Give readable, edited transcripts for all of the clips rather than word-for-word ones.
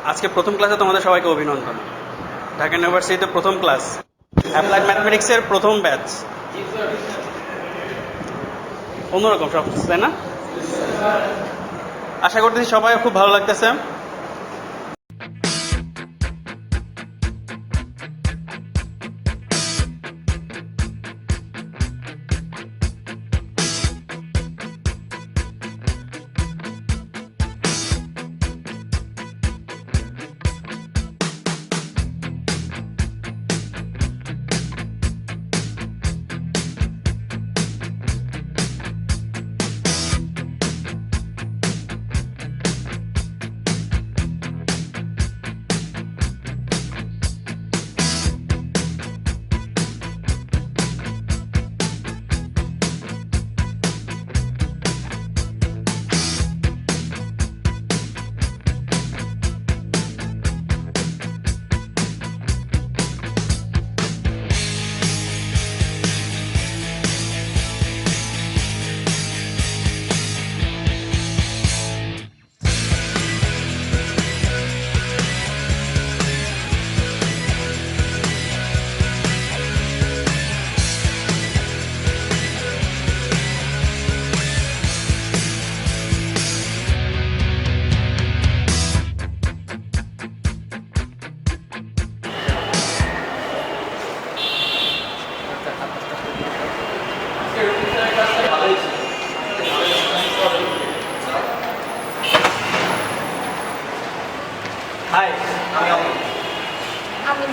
আজকে প্রথম ক্লাসে তোমাদের সবাইকে অভিনন্দন। ঢাকা ইউনিভার্সিটিতে প্রথম ক্লাস, অ্যাপ্লাইড ম্যাথমেটিক্সের প্রথম ব্যাচ। অন্যরকম সব, তাই না? আশা করতেছি সবাই খুব ভালো লাগতেছে। হাই, আমি অমিত। আমি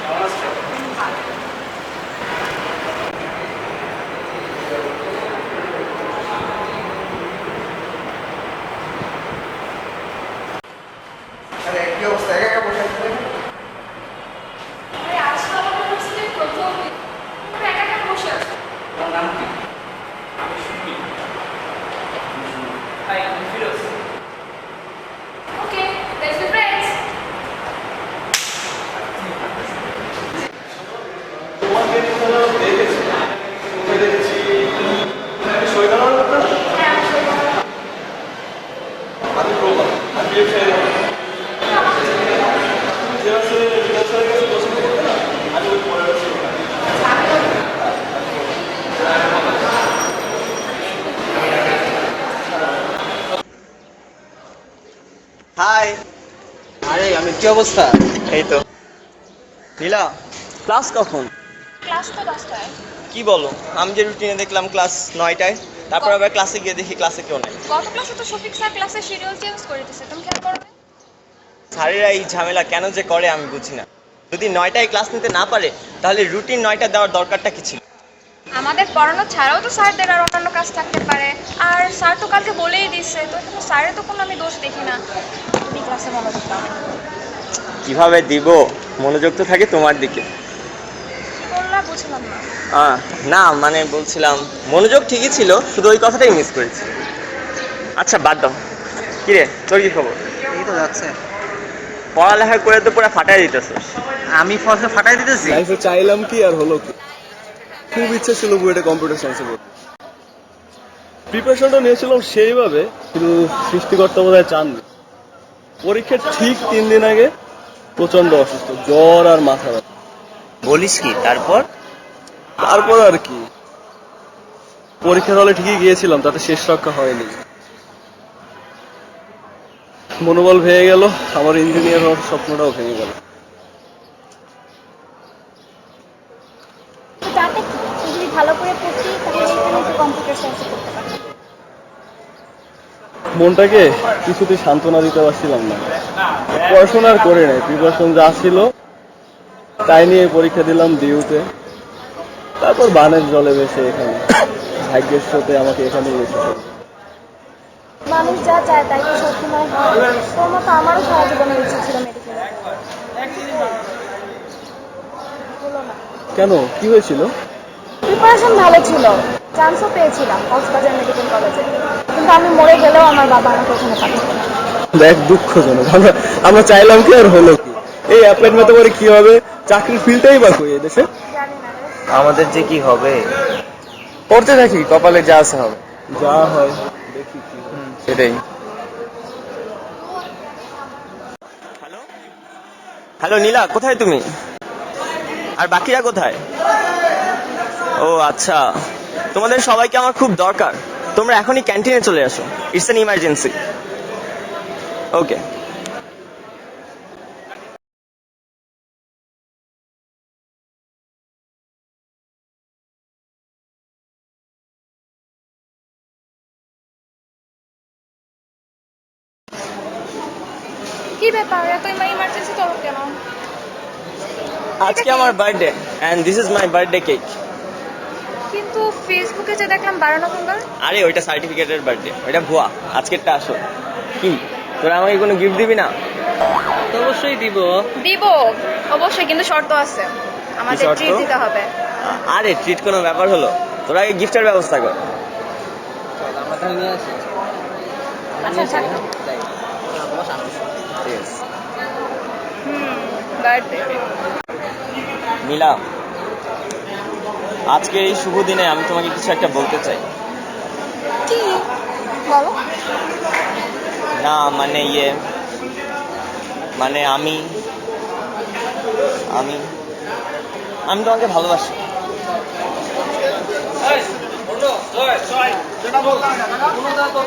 কেমন আছো? আরে কি অবস্থা, একা একা বসে আছো? আরে আজকে আমাদের ইউনিভার্সিটির প্রথম দিন। তুমি একা একা বসে আছো। তোমার নাম কি? আমি সুমি। হাই, আমি ফিরোজ। ওকে, লেটস বি ফ্রেন্ডস। তোমাকে দেখেছি, কোথায় দেখেছি? আমি শহীদ আনার কথা, হ্যাঁ, আমি সবাই ভালো। আমি প্রভা, আমি বিয়ে ছেড়ে দেবো। তুমি যে আসলে বিনাশের কাছে পছন্দ করতে না, আমি ওই পরে আছি। হাই। আরে আমি, কি অবস্থা? এই তো। নীলা, ক্লাস কখন? ক্লাস তো 10টায়। কি বলো, আমি যে রুটিনে দেখলাম ক্লাস 9টায়, তারপর আবার ক্লাসে গিয়ে দেখি ক্লাসে কেউ নেই। গত ক্লাসে তো শফিক স্যার ক্লাসের শিডিউল চেঞ্জ করে দিয়েছে, তুমি খেয়াল করো না? স্যারেরা এই ঝামেলা কেন যে করে আমি বুঝি না। যদি 9টায় ক্লাস নিতে না পারে, তাহলে রুটিন 9টা দেওয়ার দরকারটা কি ছিল? আমাদের পড়ানো ছাড়াও তো স্যারদের আর অন্যান্য কাজ থাকতে পারে। আর স্যার তো কালকে বলেই দিচ্ছে, তো এখানে স্যারের তো কোনো আমি দোষ দেখি না। তুমি ক্লাসে মনোযোগ দাও। কিভাবে দিব? মনোযোগ তো থাকে তোমার দিকে। কি বললা বুঝলাম না। না মানে বলছিলাম, মনোযোগ ঠিকই ছিল, শুধু ওই কথাটাই মিস করেছি। আচ্ছা বাদ দাও। কিরে, তোর কি খবর? এই তো যাচ্ছে। পড়ালেখা করে তো পুরো ফাটাই দিতেছিস। আমি ফসল ফাটাই দিতেছি। লাইফে চাইলাম কি আর হলো কি, খুব ইচ্ছা ছিল বুয়েটে কম্পিউটার সায়েন্সে পড়তে। প্রিপারেশনটা নিয়েছিলাম সেইভাবে, কিন্তু সৃষ্টিকর্তা বোধহয় চাননি। পরীক্ষার ঠিক 3 দিন আগে প্রচন্ড অসুস্থ, জ্বর আর মাথা ব্যথা। বলিস কি? তারপর তারপর আর কি, পরীক্ষার হলে ঠিকই গিয়েছিলাম, তাতে শেষ রক্ষা হয়নি। মনোবল ভেঙে গেল, আমার ইঞ্জিনিয়ার হওয়ার স্বপ্নটাও ভেঙে গেল। তাতে কি যদি ভালো করে পড়তি তাহলে এখানে এসে কম্পিউটার সায়েন্সে করতে পারি। মনটাকে কিছুতেই সান্ত্বনা দিতে পারছিলাম না। পড়াশোনা আর করে নাই, প্রিপারেশন যা ছিল তাই নিয়ে পরীক্ষা দিলাম ডিউতে। তারপর বানের জলে ভেসে এখানে, ভাগ্যের স্রোতে আমাকে এখানেই এসেছে। মানুষ যা চায় তাই কি সবসময় হয়? তোর মতো আমারও সারা জীবনের ইচ্ছে ছিল মেডিকেলে। হলো না। কেন, কি হয়েছিল? প্রিপারেশন ভালো ছিল, চান্সও পেয়েছিলাম কক্সবাজার মেডিকেল কলেজে, কিন্তু আমি মরে গেলেও আমার বাবা আমাকে ওখানে পাঠাবে না। দেখ, দুঃখজনক। আমরা চাইলাম কি আর হলো কি? এই অ্যাপ্লাইড ম্যাথে পরে কি হবে? চাকরির ফিল্ডটাই বা কই দেশে? জানি না রে। আমাদের যে কি হবে, পড়তে থাকি, কপালে যা আছে হবে। যা হয় দেখি কি হয়। সেটাই। হ্যালো নীলা, কোথায় তুমি? আর বাকিরা কোথায়? ও আচ্ছা, তোমাদের সবাইকে আমার খুব দরকার। তোমরা এখনই ক্যান্টিনে চলে আসো, ইটস অ্যান ইমার্জেন্সি। ওকে। কি ব্যাপার, এত ইমার্জেন্সি তলব কেন? আজকে আমার birthday and this is my birthday cake. কিন্তু ফেসবুকে যে দেখলাম 12 নভেম্বর। আরে ওইটা সার্টিফিকেটের বার্থডে, ওইটা ভুয়া। আজকেরটা আসল। কি তোরা আমাকে কোনো গিফট দিবি না? অবশ্যই দিব। দিব অবশ্যই, কিন্তু শর্ত আছে, আমাদের শর্ত? ট্রিট দিতে হবে। আরে ট্রিট কোনো ব্যাপার হলো? তোরা আগে গিফটের ব্যবস্থা কর। আমরা তাহলে নিয়ে আসি। আচ্ছা আচ্ছা। Yes. বার্থডে। নীলা, আজকে এই শুভ দিনে আমি তোমাকে কিছু একটা বলতে চাই। কি বলো? না মানে মানে আমি আমি আমি তোমাকে ভালোবাসি।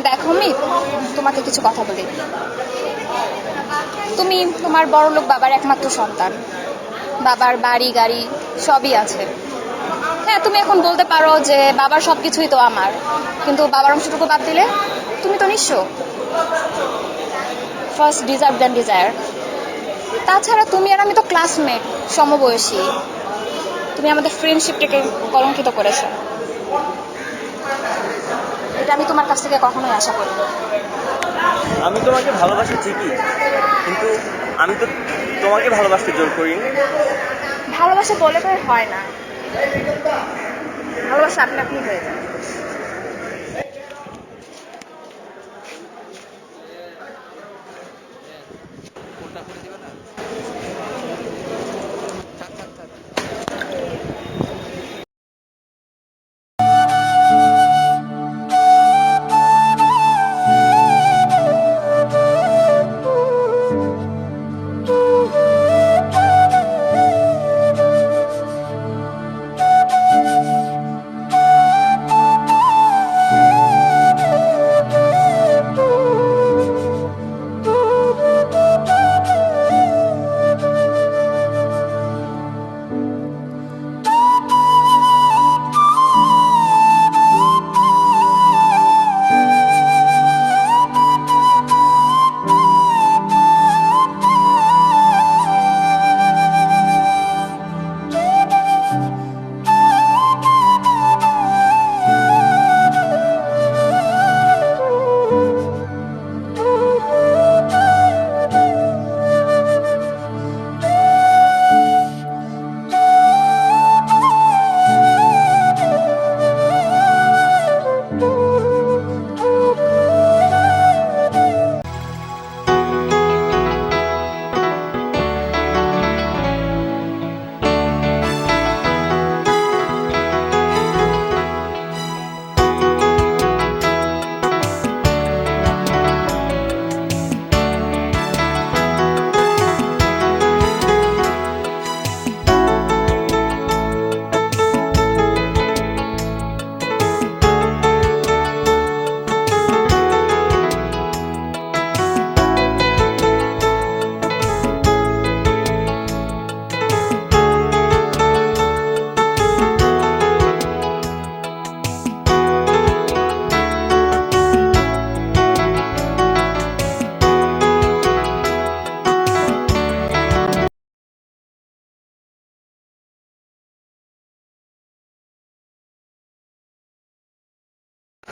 দেখো মিত, তোমাকে কিছু কথা বলি। তুমি তোমার বড়লোক বাবার একমাত্র সন্তান, বাবার বাড়ি গাড়ি সবই আছে। হ্যাঁ, তুমি এখন বলতে পারো যে বাবার সবকিছুই তো আমার, কিন্তু বাবার অংশটুকু বাদ দিলে তুমি তো নিঃস্ব। ফার্স্ট ডিজার্ভ দেন ডিজায়ার। তাছাড়া তুমি আর আমি তো ক্লাসমেট, সমবয়সী। তুমি আমাদের ফ্রেন্ডশিপটাকে কলঙ্কিত করেছো, এটা আমি তোমার কাছ থেকে কখনোই আশা করি না। আমি তোমাকে ভালোবাসি ঠিকই, কিন্তু আমি তো তোমাকে ভালোবাসতে জোর করিনি। ভালোবাসা বলে করে হয় না, ভালোবাসা আপনি আপনি হয়ে যায়।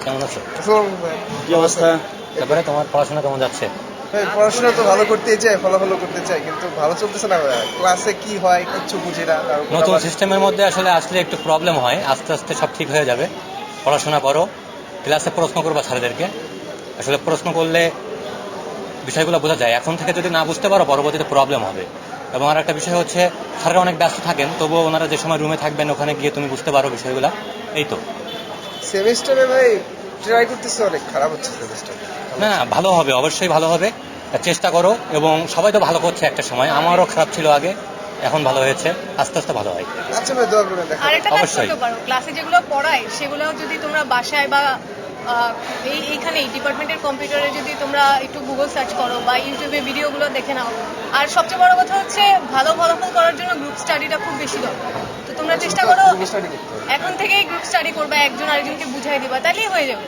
কেমন আছো? কি অবস্থা? তারপরে তোমার পড়াশোনা কেমন যাচ্ছে? পড়াশোনা তো ভালো করতেই চাই, ফলাফল করতে চাই, কিন্তু ভালো চলতেছে না। ক্লাসে কি হয় কিচ্ছু বুঝি না। তার উপর নতুন আবার সিস্টেমের মধ্যে আসলে একটু প্রবলেম হয়, আস্তে আস্তে সব ঠিক হয়ে যাবে। পড়াশোনা করো, ক্লাসে প্রশ্ন করবা স্যারদেরকে। আসলে প্রশ্ন করলে বিষয়গুলো বোঝা যায়, এখন থেকে যদি না বুঝতে পারো পরবর্তীতে প্রবলেম হবে। এবং আর একটা বিষয় হচ্ছে, স্যাররা অনেক ব্যস্ত থাকেন, তবুও ওনারা যে সময় রুমে থাকবেন ওখানে গিয়ে তুমি বুঝতে পারো বিষয়গুলো। এই তো। সেমিস্টারে ভাই ট্রাই করতেছি, অনেক খারাপ হচ্ছে সেমিস্টার। না, ভালো হবে, অবশ্যই ভালো হবে। চেষ্টা করো, এবং সবাই তো ভালো করছে একটা সময়, আমারও খারাপ ছিল আগে, এখন ভালো হয়েছে, আস্তে আস্তে ভালো হয়। আচ্ছা ভাই, দোয়া করবেন, দেখা আরেকটা কাজ অবশ্যই। করতে পারো, ক্লাসে যেগুলো পড়ায় সেগুলো যদি তোমরা বাসায় বা এইখানে ডিপার্টমেন্টের কম্পিউটারে যদি তোমরা একটু গুগল সার্চ করো বা ইউটিউবে ভিডিওগুলো দেখে নাও। আর সবচেয়ে বড় কথা হচ্ছে ভালো ফলাফল করার জন্য গ্রুপ স্টাডিটা খুব বেশি দরকার। তো তোমরা চেষ্টা করো স্টাডি করতে হবে। এখন থেকেই গ্রুপ স্টাডি করবা, একজন আরেকজনকে বুঝাই দিবা, তাহলেই হয়ে যাবে।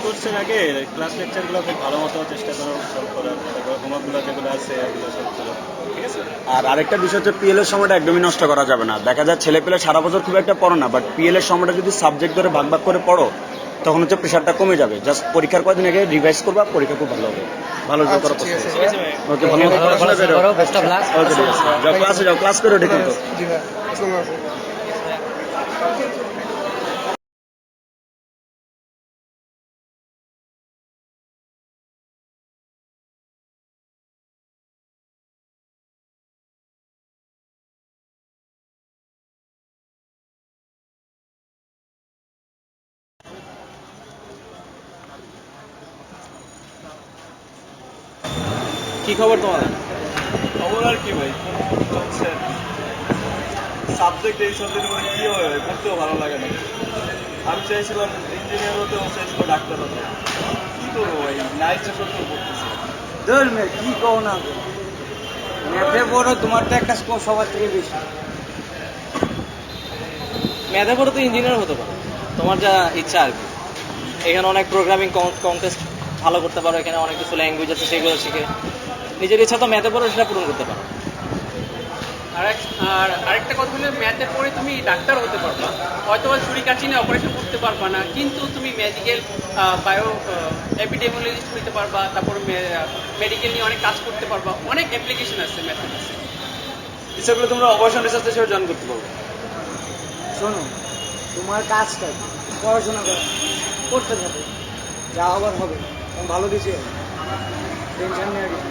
কোর্সের আগে ক্লাস লেকচারগুলো খুব ভালো মতো চেষ্টা করো সলভ করার, তারপর হোমওয়ার্কগুলো যেগুলো আছে এগুলো সলভ করো, ঠিক আছে? আর আরেকটা বিষয় হচ্ছে পিএল এর সময়টা একদমই নষ্ট করা যাবে না। দেখা যায় ছেলে পেলে সারা বছর খুব একটা পড়ো না, বাট পিএল এর সময়টা যদি সাবজেক্ট ধরে ভাগ ভাগ করে পড়ো তখন হচ্ছে প্রেশারটা কমে যাবে। জাস্ট পরীক্ষার কয়েকদিন আগে রিভাইজ করবা, পরীক্ষা খুব ভালো হবে। ভালো আচ্ছা, করো, ঠিক আছে ওকে, ভালো মতো পড়াশোনা পড়াশোনা করো। করো, বেস্ট অফ লাক। ওকে, ঠিক আছে। যাও ক্লাসে যাও, ক্লাস করো ঠিক মতো। জি ভাই, আসসালামু আলাইকুম। কি খবর তোমার? খবর আর কি ভাই, চলছে। সাবজেক্ট এই সাবজেক্ট করে কি হয়, পড়তেও ভালো লাগে না। আমি চাইছিলাম ইঞ্জিনিয়ার হতে, ও চাইছিল ডাক্তার হতে। কি করবো ভাই, না ইচ্ছা সত্ত্বেও পড়তেছি। কি কও না, ম্যাথে পড়ো, তোমার তো একটা স্কোর সবার থেকে বেশি। ম্যাথে পড়ো তো ইঞ্জিনিয়ার হতে পারো, তোমার যা ইচ্ছা আর কি। এখানে অনেক প্রোগ্রামিং কন্টেস্ট ভালো করতে পারো, এখানে অনেক কিছু ল্যাঙ্গুয়েজ আছে, সেগুলো শিখে নিজের ইচ্ছা তো ম্যাথে পড়ো, সেটা পূরণ করতে পারো। আর আরেকটা কথা হলো, ম্যাথের পরে তুমি ডাক্তার হতে পারবা, হয়তো বা ছুরি কাঠি নিয়ে অপারেশন করতে পারবা না, কিন্তু তুমি মেডিকেল বায়ো এপিডেমিওলজিস্ট হতে পারবা, তারপর মেডিকেল নিয়ে অনেক কাজ করতে পারবা, অনেক অ্যাপ্লিকেশন আছে ম্যাথমেটিক্সে। ইচ্ছা করলে তোমরা অপারেশন রিসার্চ হিসেবে জয়েন করতে পারবে। শোনো, তোমার কাজটা কি? পড়াশোনা করো, করতে থাকো, যা হবার হবে, ভালো কিছু টেনশন নেই আর কি।